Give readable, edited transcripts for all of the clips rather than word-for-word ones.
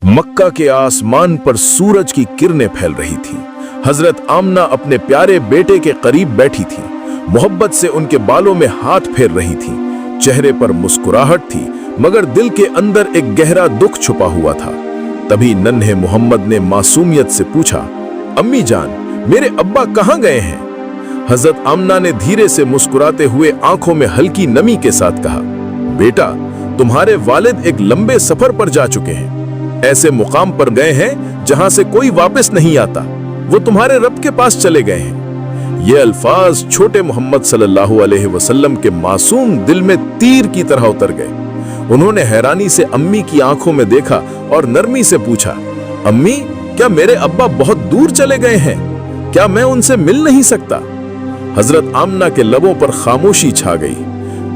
मक्का के आसमान पर सूरज की किरणें फैल रही थी। हजरत आमना अपने प्यारे बेटे के करीब बैठी थी, मोहब्बत से उनके बालों में हाथ फेर रही थी। चेहरे पर मुस्कुराहट थी, मगर दिल के अंदर एक गहरा दुख छुपा हुआ था। तभी नन्हे मोहम्मद ने मासूमियत से पूछा, अम्मी जान, मेरे अब्बा कहाँ गए हैं? हजरत आमना ने धीरे से मुस्कुराते हुए आंखों में हल्की नमी के साथ कहा, बेटा, तुम्हारे वालिद एक लंबे सफर पर जा चुके हैं। ऐसे मुकाम पर गए हैं जहां से कोई वापस नहीं आता। वो तुम्हारे रब के पास चले गए हैं। ये अल्फाज छोटे मोहम्मद सल्लल्लाहु अलैहि वसल्लम के मासूम दिल में तीर की तरह उतर गए। उन्होंने हैरानी से अम्मी की आंखों में देखा और नरमी से पूछा, अम्मी, क्या मेरे अब्बा बहुत दूर चले गए हैं? क्या मैं उनसे मिल नहीं सकता? हजरत आमना के लबों पर खामोशी छा गई।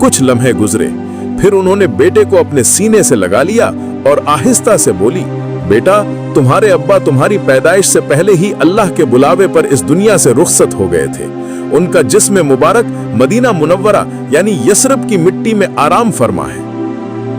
कुछ लम्हे गुजरे, फिर उन्होंने बेटे को अपने सीने से लगा लिया और आहिस्ता से बोली, बेटा, तुम्हारे अब्बा तुम्हारी पैदाइश से पहले ही अल्लाह के बुलावे पर इस दुनिया से रुखसत हो गए थे। उनका जिस्म मुबारक मदीना मुनव्वरा यानी यसरब की मिट्टी में आराम फरमा है।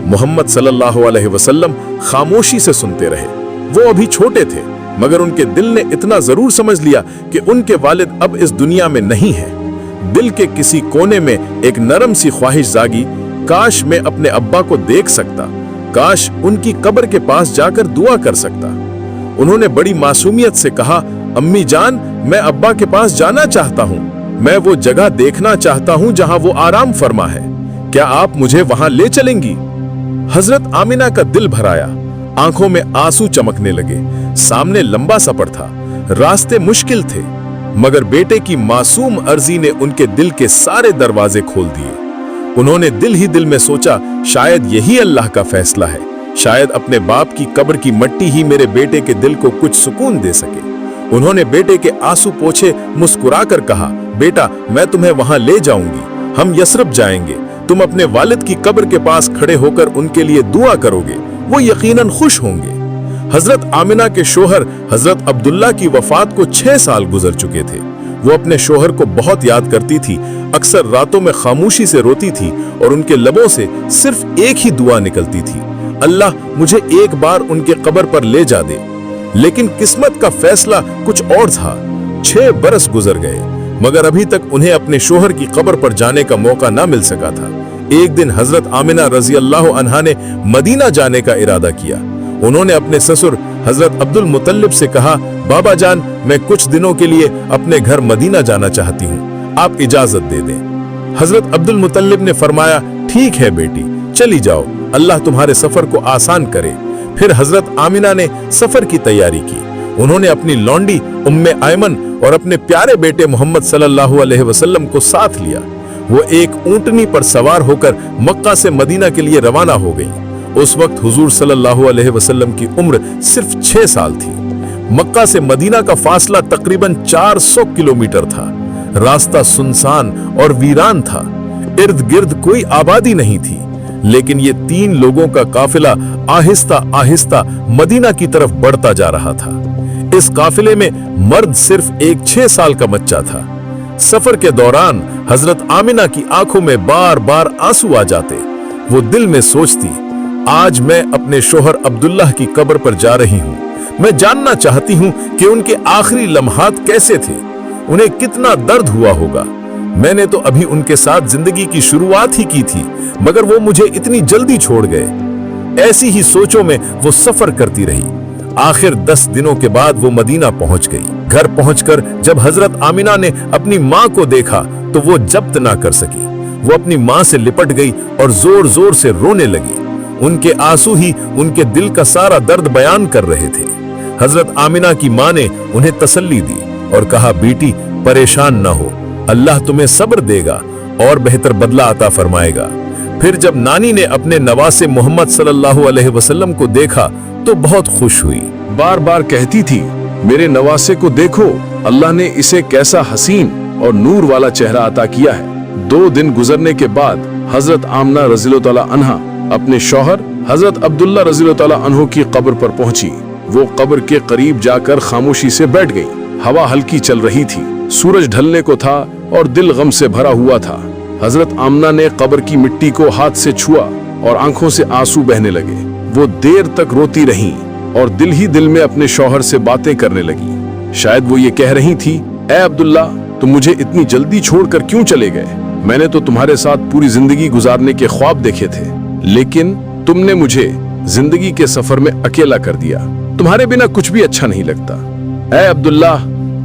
मोहम्मद सल्लल्लाहु अलैहि वसल्लम खामोशी से सुनते रहे। वो अभी छोटे थे, मगर उनके दिल ने इतना जरूर समझ लिया कि उनके वालिद अब इस दुनिया में नहीं है। दिल के किसी कोने में एक नरम सी ख्वाहिश जागी, काश मैं अपने अब्बा को देख सकता, काश उनकी कब्र के पास जाकर दुआ कर सकता। उन्होंने बड़ी मासूमियत से कहा, अम्मी जान, मैं अब्बा के पास जाना चाहता हूँ। मैं वो जगह देखना चाहता हूँ जहाँ वो आराम फरमा है। क्या आप मुझे वहां ले चलेंगी? हजरत आमिना का दिल भराया, आंखों में आंसू चमकने लगे। सामने लंबा सफर था, रास्ते मुश्किल थे, मगर बेटे की मासूम अर्जी ने उनके दिल के सारे दरवाजे खोल दिए। उन्होंने दिल ही दिल में सोचा, शायद यही अल्लाह का फैसला है। शायद अपने बाप की कब्र की मट्टी ही मेरे बेटे के दिल को कुछ सुकून दे सके। उन्होंने बेटे के आंसू पोंछे, मुस्कुराकर कहा, बेटा, मैं तुम्हें वहां ले जाऊंगी। हम यसरब जाएंगे। तुम अपने वालिद की कब्र के पास खड़े होकर उनके लिए दुआ करोगे। वो यकीनन खुश होंगे। हजरत आमिना के शोहर हजरत अब्दुल्ला की वफात को 6 साल गुजर चुके थे। वो अपने शोहर को बहुत याद करती थी। अक्सर रातों में खामोशी से रोती थी और उनके लबों से सिर्फ एक ही दुआ निकलती थी, अल्लाह, मुझे एक बार उनके कब्र पर ले जा दे। लेकिन किस्मत का फैसला कुछ और था। 6 बरस गुजर गए, मगर अभी तक उन्हें अपने शोहर की कब्र पर जाने का मौका ना मिल सका था। एक दिन हजरत आमिना रजी अल्लाह अन्हा ने मदीना जाने का इरादा किया। उन्होंने अपने ससुर हजरत अब्दुल मुतल्लिब से कहा, बाबा जान, मैं कुछ दिनों के लिए अपने घर मदीना जाना चाहती हूँ, आप इजाजत दे दें। हजरत अब्दुल मुतल्लिब ने फरमाया, ठीक है बेटी, चली जाओ, अल्लाह तुम्हारे सफर को आसान करे। फिर हजरत आमिना ने सफर की तैयारी की। उन्होंने अपनी लौंडी उम्मे आयमन और अपने प्यारे बेटे मोहम्मद सल्लल्लाहु अलैहि वसल्लम को साथ लिया। वो एक ऊंटनी पर सवार होकर मक्का से मदीना के लिए रवाना हो गई। उस वक्त हुजूर सल्लल्लाहु अलैहि वसल्लम की उम्र सिर्फ 6 साल थी। मक्का से मदीना का फासला तकरीबन 400 किलोमीटर था। रास्ता सुनसान और वीरान था। इर्द गिर्द कोई आबादी नहीं थी, लेकिन ये 3 लोगों का काफिला आहिस्ता आहिस्ता मदीना की तरफ बढ़ता जा रहा था। इस काफिले में मर्द सिर्फ एक 6 साल का बच्चा था। सफर के दौरान हजरत आमिना की आंखों में बार बार आंसू आ जाते। वो दिल में सोचती, आज मैं अपने शोहर अब्दुल्लाह की कब्र पर जा रही हूँ। मैं जानना चाहती हूँ कि उनके आखिरी लम्हात कैसे थे, उन्हें कितना दर्द हुआ होगा। मैंने तो अभी उनके साथ जिंदगी की शुरुआत ही की थी, मगर वो मुझे इतनी जल्दी छोड़ गए। ऐसी ही सोचों में वो सफर करती रही। आखिर 10 दिनों के बाद वो मदीना पहुंच गई। घर पहुंचकर जब हजरत आमिना ने अपनी माँ को देखा तो वो जब्त ना कर सकी। वो अपनी माँ से लिपट गई और जोर जोर से रोने लगी। उनके आंसू ही उनके दिल का सारा दर्द बयान कर रहे थे। हजरत आमिना की माँ ने उन्हें तसल्ली दी और कहा, बेटी, परेशान ना हो, अल्लाह तुम्हें सब्र देगा और बेहतर बदला अता फरमाएगा। फिर जब नानी ने अपने नवासे मोहम्मद सल्लल्लाहु अलैहि वसल्लम को देखा तो बहुत खुश हुई। बार बार कहती थी, मेरे नवासे को देखो, अल्लाह ने इसे कैसा हसीन और नूर वाला चेहरा अता किया है। 2 दिन गुजरने के बाद हजरत आमना रज़ियल्लाहु तआला अन्हा अपने शौहर हजरत अब्दुल्ला रज़ियल्लाहु तआला अन्हु की कब्र पर पहुंची। वो कब्र के करीब जाकर खामोशी से बैठ गई। हवा हल्की चल रही थी, सूरज ढलने को था और दिल गम से भरा हुआ था। हजरत आमना ने कब्र की मिट्टी को हाथ से छुआ और आंखों से आंसू बहने लगे। वो देर तक रोती रहीं, और दिल ही दिल में अपने शौहर से बातें करने लगी। शायद वो ये कह रही थी, ऐ अब्दुल्ला, तुम मुझे इतनी जल्दी छोड़कर क्यों चले गए? मैंने तो तुम्हारे साथ पूरी जिंदगी गुजारने के ख्वाब देखे थे, लेकिन तुमने मुझे जिंदगी के सफर में अकेला कर दिया। तुम्हारे बिना कुछ भी अच्छा नहीं लगता। ऐ अब्दुल्ला,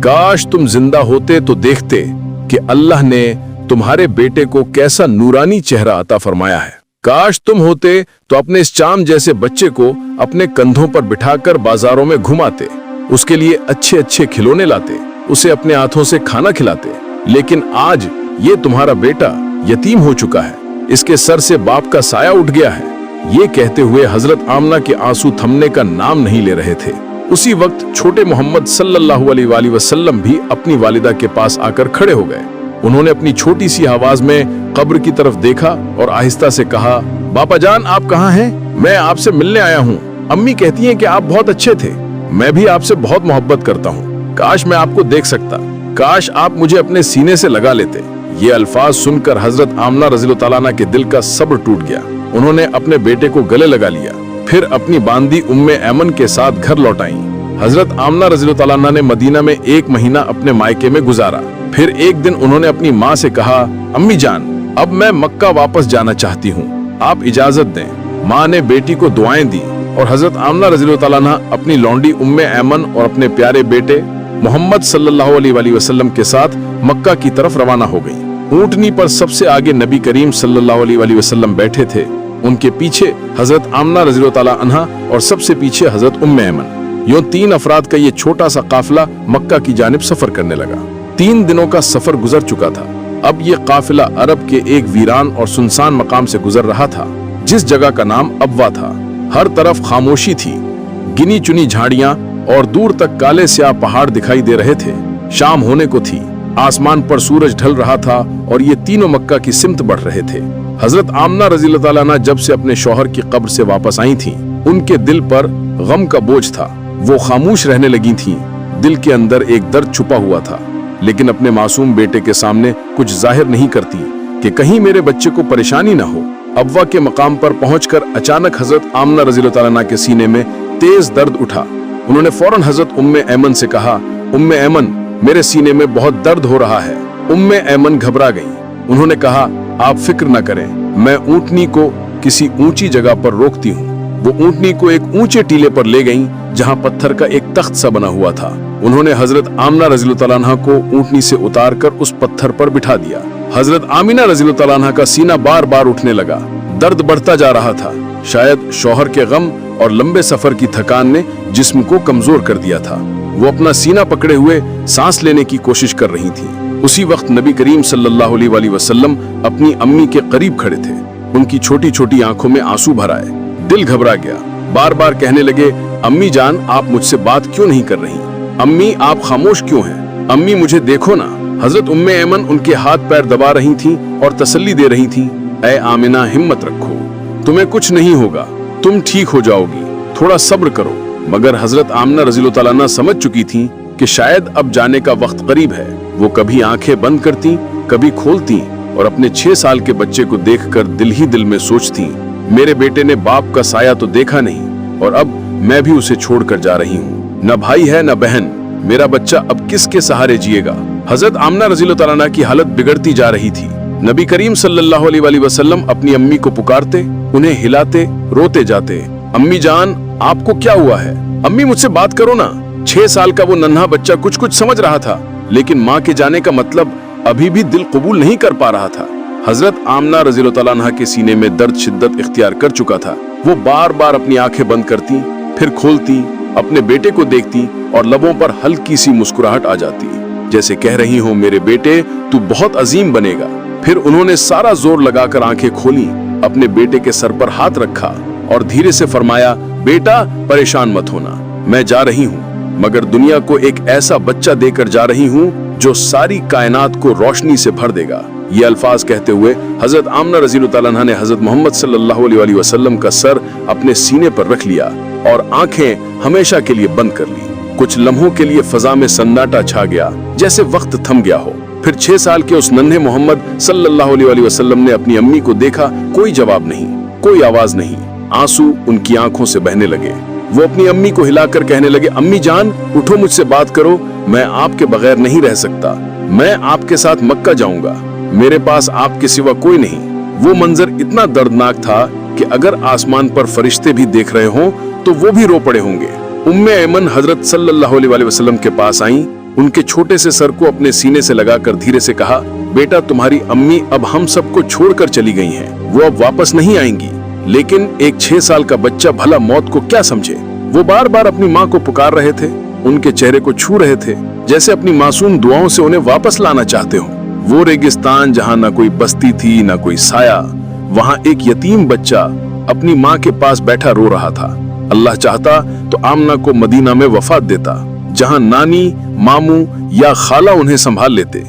काश तुम जिंदा होते तो देखते कि अल्लाह ने तुम्हारे बेटे को कैसा नूरानी चेहरा अता फरमाया है। काश तुम होते तो अपने इस चाम जैसे बच्चे को अपने कंधों पर बिठाकर बाजारों में घुमाते, उसके लिए अच्छे अच्छे खिलौने लाते, उसे अपने हाथों से खाना खिलाते। लेकिन आज ये तुम्हारा बेटा यतीम हो चुका है, इसके सर से बाप का साया उठ गया है। ये कहते हुए हजरत आमना के आंसू थमने का नाम नहीं ले रहे थे। उसी वक्त छोटे मोहम्मद सल्लल्लाहु अलैहि वसल्लम भी अपनी वालिदा के पास आकर खड़े हो गए। उन्होंने अपनी छोटी सी आवाज में कब्र की तरफ देखा और आहिस्ता से कहा, बापा जान, आप कहाँ हैं? मैं आपसे मिलने आया हूँ। अम्मी कहती हैं कि आप बहुत अच्छे थे। मैं भी आपसे बहुत मोहब्बत करता हूँ। काश मैं आपको देख सकता, काश आप मुझे अपने सीने से लगा लेते। ये अल्फाज सुनकर हजरत आमना रज़ियल्लाहु तआला अन्हा के दिल का सब्र टूट गया। उन्होंने अपने बेटे को गले लगा लिया, फिर अपनी बांदी उम्मे ऐमन के साथ घर लौट आईं। हजरत आमना रज़ियल्लाहु तआला अन्हा ने मदीना में 1 महीना अपने मायके में गुजारा। फिर एक दिन उन्होंने अपनी माँ से कहा, अम्मी जान, अब मैं मक्का वापस जाना चाहती हूँ, आप इजाजत दें। माँ ने बेटी को दुआएं दी और हजरत आमना रज़ियल्लाहु तआला अन्हा अपनी लौंडी उम्मे ऐमन और अपने प्यारे बेटे मोहम्मद सल्लल्लाहु अलैहि वसल्लम के साथ मक्का की तरफ रवाना हो गई। ऊंटनी पर सबसे आगे नबी करीम सल्लल्लाहु अलैहि वसल्लम बैठे थे, उनके पीछे हजरत आमना रज़ियल्लाहु तआला अन्हा और सबसे पीछे हजरत उम्मे ऐमन। यूं 3 अफराद का ये छोटा सा काफिला मक्का की जानिब सफर करने लगा। 3 दिनों का सफर गुजर चुका था। अब ये काफिला अरब के एक वीरान और सुनसान मकाम से गुजर रहा था, जिस जगह का नाम अबवा था। हर तरफ खामोशी थी, गिनी चुनी झाड़ियां और दूर तक काले स्याह पहाड़ दिखाई दे रहे थे। शाम होने को थी, आसमान पर सूरज ढल रहा था और ये तीनों मक्का की सिमत बढ़ रहे थे। हजरत आमना रज़ियल्लाहु तआला अन्हा जब से अपने शौहर की कब्र से वापस आई थीं, उनके दिल पर गम का बोझ था। वो खामोश रहने लगी थीं। दिल के अंदर एक दर्द छुपा हुआ था, लेकिन अपने मासूम बेटे के सामने कुछ जाहिर नहीं करती कि कहीं मेरे बच्चे को परेशानी ना हो। अबवा के मकाम पर पहुंचकर अचानक हजरत आमना रज़ियल्लाहु तआला अन्हा के सीने में तेज दर्द उठा। उन्होंने फौरन हजरत उम्मे ऐमन से कहा, उम्मे ऐमन, मेरे सीने में बहुत दर्द हो रहा है। उम्मे ऐमन घबरा गईं। उन्होंने कहा, आप फिक्र न करें, मैं ऊंटनी को किसी ऊंची जगह पर रोकती हूँ। वो ऊंटनी को एक ऊंचे टीले पर ले गईं, जहां पत्थर का एक तख्त सा बना हुआ था। उन्होंने हजरत आमना रज़ियल्लाहु तआला अन्हा को ऊंटनी से उतारकर उस पत्थर पर बिठा दिया। हजरत आमिना रज़ियल्लाहु तआला अन्हा का सीना बार बार उठने लगा। दर्द बढ़ता जा रहा था। शायद शौहर के गम और लंबे सफर की थकान ने जिस्म को कमजोर कर दिया था। वो अपना सीना पकड़े हुए सांस लेने की कोशिश कर रही थी। उसी वक्त नबी करीम सल्लल्लाहु अलैहि वसल्लम अपनी अम्मी के करीब खड़े थे। उनकी छोटी छोटी आंखों में आंसू भर आए। दिल घबरा गया। बार बार कहने लगे, अम्मी जान, आप मुझसे बात क्यों नहीं कर रही? अम्मी, आप खामोश क्यों हैं? अम्मी, मुझे देखो ना। हजरत उम्मे ऐमन उनके हाथ पैर दबा रही थीं और तसल्ली दे रही थीं। ऐ आमिना, हिम्मत रखो, तुम्हें कुछ नहीं होगा, तुम ठीक हो जाओगी, थोड़ा सब्र करो। मगर हजरत आमना रज़ियल्लाहु तआला अन्हा समझ चुकी थी कि शायद अब जाने का वक्त करीब है। वो कभी आंखें बंद करती, कभी खोलती और अपने 6 साल के बच्चे को देखकर दिल ही दिल में सोचती, मेरे बेटे ने बाप का साया तो देखा नहीं और अब मैं भी उसे छोड़कर जा रही हूँ। न भाई है न बहन, मेरा बच्चा अब किसके सहारे जिएगा? हजरत आमना रज़ियल्लाहु तआला अन्हा की हालत बिगड़ती जा रही थी। नबी करीम सल्लल्लाहु अलैहि वसल्लम अपनी अम्मी को पुकारते, उन्हें हिलाते, रोते जाते, अम्मी जान, आपको क्या हुआ है? अम्मी, मुझसे बात करो ना। 6 साल का वो नन्हा बच्चा कुछ कुछ समझ रहा था, लेकिन माँ के जाने का मतलब अभी भी दिल कबूल नहीं कर पा रहा था। हजरत आमना रज़ियल्लाहु तआला अन्हा के सीने में दर्द शिद्दत इख्तियार कर चुका था। वो बार बार अपनी आंखें बंद करती, फिर खोलती, अपने बेटे को देखती और लबों पर हल्की सी मुस्कुराहट आ जाती, जैसे कह रही हो, मेरे बेटे, तू बहुत अजीम बनेगा। फिर उन्होंने सारा जोर लगाकर आंखें खोली, अपने बेटे के सर पर हाथ रखा और धीरे से फरमाया, बेटा, परेशान मत होना, मैं जा रही हूँ, मगर दुनिया को एक ऐसा बच्चा देकर जा रही हूँ जो सारी कायनात को रोशनी से भर देगा। ये अल्फाज कहते हुए हजरत आमना रज़ियल्लाहु तआला अन्हा ने हजरत मोहम्मद सल्लल्लाहु अलैहि वसल्लम का सर अपने सीने पर रख लिया और आंखें हमेशा के लिए बंद कर ली। कुछ लम्हों के लिए फजा में सन्नाटा छा गया, जैसे वक्त थम गया हो। फिर 6 साल के उस नन्हे मोहम्मद सल्लल्लाहु अलैहि वसल्लम ने अपनी अम्मी को देखा। कोई जवाब नहीं, कोई आवाज नहीं। आंसू उनकी आंखों से बहने लगे। वो अपनी अम्मी को हिलाकर कहने लगे, अम्मी जान उठो, मुझसे बात करो, मैं आपके बगैर नहीं रह सकता, मैं आपके साथ मक्का जाऊंगा, मेरे पास आपके सिवा कोई नहीं। वो मंजर इतना दर्दनाक था कि अगर आसमान पर फरिश्ते भी देख रहे हों तो वो भी रो पड़े होंगे। उम्मे ऐमन हजरत सल्लल्लाहु अलैहि वसल्लम के पास आईं, उनके छोटे से सर को अपने सीने से लगाकर धीरे से कहा, बेटा तुम्हारी अम्मी अब हम सबको छोड़कर चली गई हैं, वो अब वापस नहीं आएंगी। लेकिन एक 6 साल का बच्चा भला मौत को क्या समझे। वो बार बार अपनी माँ को पुकार रहे थे, उनके चेहरे को छू रहे थे, जैसे अपनी मासूम दुआओं से उन्हें वापस लाना चाहते हो। वो रेगिस्तान जहाँ ना कोई बस्ती थी ना कोई साया, वहाँ एक यतीम बच्चा अपनी माँ के पास बैठा रो रहा था। अल्लाह चाहता तो आमना को मदीना में वफात देता, जहाँ नानी, मामू या खाला उन्हें संभाल लेते।